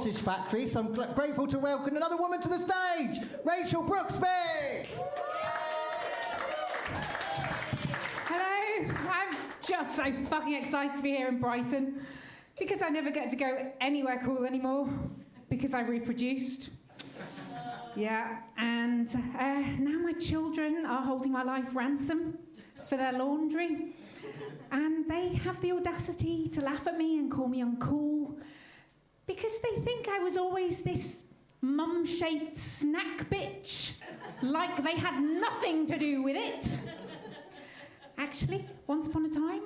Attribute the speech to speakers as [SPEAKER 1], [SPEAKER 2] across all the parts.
[SPEAKER 1] sausage factory, so I'm grateful to welcome another woman to the stage, Rachel Brooksby!
[SPEAKER 2] Hello, I'm just so fucking excited to be here in Brighton because I never get to go anywhere cool anymore because I reproduced. Yeah, and now my children are holding my life ransom for their laundry, and they have the audacity to laugh at me and call me uncool because they think I was always this mum-shaped snack bitch, like they had nothing to do with it. Actually, once upon a time,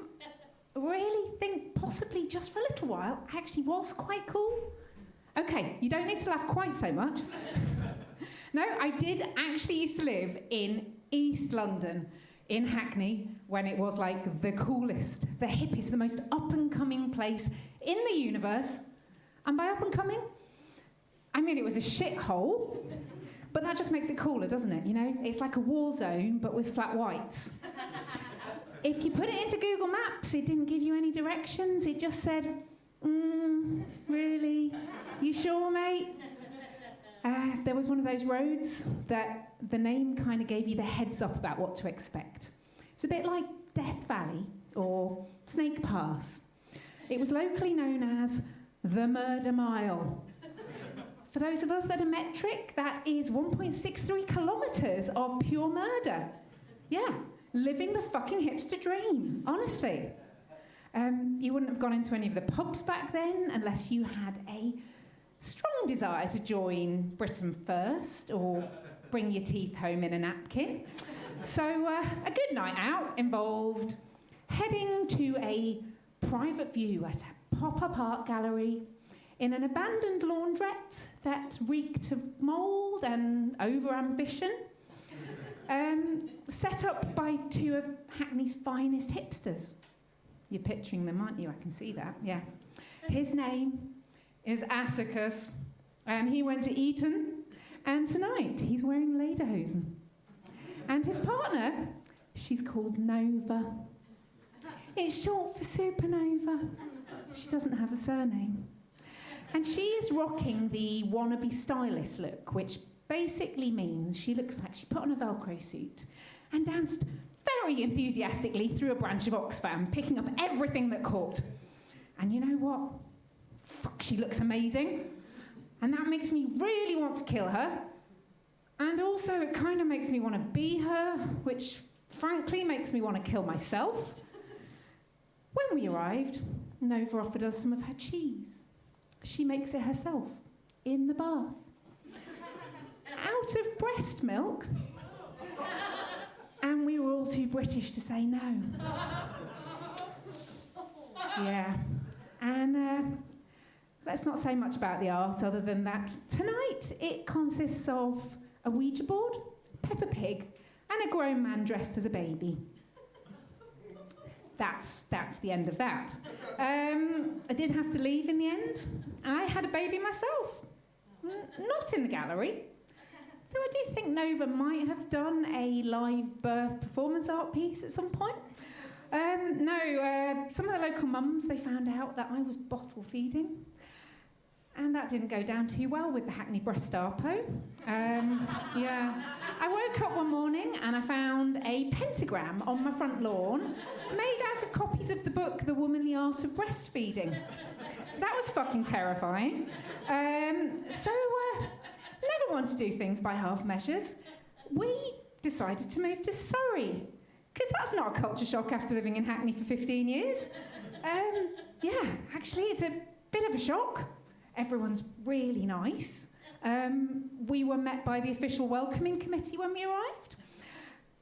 [SPEAKER 2] I really think possibly just for a little while, I actually was quite cool. Okay, you don't need to laugh quite so much. No, I did actually used to live in East London, in Hackney, when it was like the coolest, the hippest, the most up-and-coming place in the universe. And by up-and-coming, I mean it was a shithole, but that just makes it cooler, doesn't it? You know, it's like a war zone, but with flat whites. If you put it into Google Maps, it didn't give you any directions. It just said, really? You sure, mate? There was one of those roads that the name kind of gave you the heads up about what to expect. It's a bit like Death Valley or Snake Pass. It was locally known as the Murder Mile. For those of us that are metric, that is 1.63 kilometres of pure murder. Yeah, living the fucking hipster dream, honestly. You wouldn't have gone into any of the pubs back then unless you had a strong desire to join Britain First or bring your teeth home in a napkin. So a good night out involved heading to a private view at a pop-up art gallery in an abandoned laundrette that reeked of mould and over-ambition, set up by two of Hackney's finest hipsters. You're picturing them, aren't you? I can see that, yeah. His name is Atticus, and he went to Eton, and tonight he's wearing lederhosen. And his partner, she's called Nova. It's short for supernova. She doesn't have a surname. And she is rocking the wannabe stylist look, which basically means she looks like she put on a Velcro suit and danced very enthusiastically through a branch of Oxfam, picking up everything that caught. And you know what? Fuck, she looks amazing. And that makes me really want to kill her. And also it kind of makes me want to be her, which frankly makes me want to kill myself. When we arrived, Nova offered us some of her cheese. She makes it herself, in the bath. Out of breast milk. And we were all too British to say no. Yeah. And let's not say much about the art other than that tonight it consists of a Ouija board, Peppa Pig, and a grown man dressed as a baby. That's the end of that. I did have to leave in the end. I had a baby myself. Not in the gallery. Though I do think Nova might have done a live birth performance art piece at some point. Some of the local mums, they found out that I was bottle feeding. And that didn't go down too well with the Hackney breast arpo. Yeah. I woke up one morning and I found a pentagram on my front lawn made out of copies of the book The Womanly Art of Breastfeeding. So that was fucking terrifying. Never want to do things by half measures. We decided to move to Surrey, because that's not a culture shock after living in Hackney for 15 years. Yeah, actually, it's a bit of a shock. Everyone's really nice. We were met by the official welcoming committee when we arrived.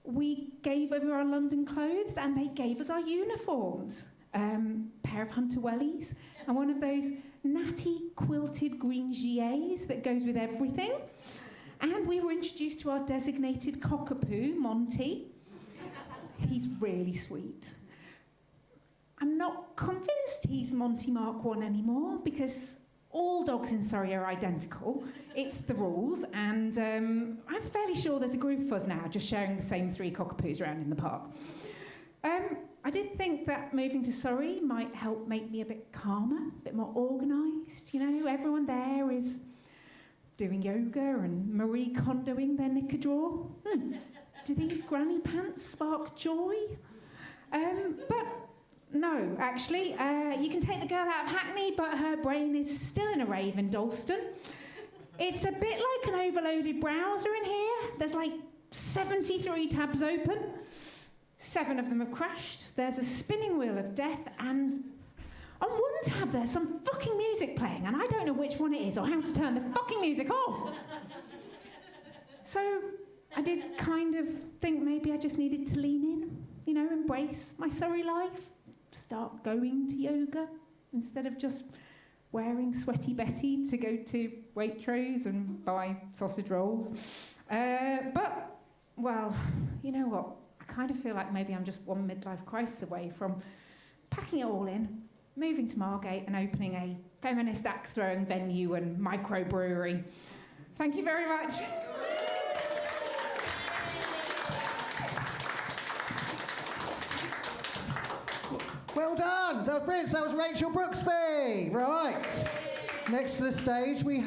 [SPEAKER 2] We gave over our London clothes and they gave us our uniforms. Pair of hunter wellies and one of those natty quilted green giets that goes with everything. And we were introduced to our designated cockapoo, Monty. He's really sweet. I'm not convinced he's Monty Mark 1 anymore because all dogs in Surrey are identical. It's the rules, and I'm fairly sure there's a group of us now just sharing the same 3 cockapoos around in the park. I did think that moving to Surrey might help make me a bit calmer, a bit more organised. You know, everyone there doing yoga and Marie Kondoing their knicker drawer. Do these granny pants spark joy? But no, actually, you can take the girl out of Hackney, but her brain is still in a rave in Dalston. It's a bit like an overloaded browser in here. There's like 73 tabs open. 7 of them have crashed. There's a spinning wheel of death, and on one tab there's some fucking music playing, and I don't know which one it is or how to turn the fucking music off. So I did kind of think maybe I just needed to lean in, you know, embrace my Surrey life, start going to yoga instead of just wearing Sweaty Betty to go to Waitrose and buy sausage rolls. But, well, you know what? I kind of feel like maybe I'm just one midlife crisis away from packing it all in, moving to Margate and opening a feminist axe-throwing venue and microbrewery. Thank you very much.
[SPEAKER 1] Well done. That was brilliant. That was Rachel Brooksby. Right. Next to the stage we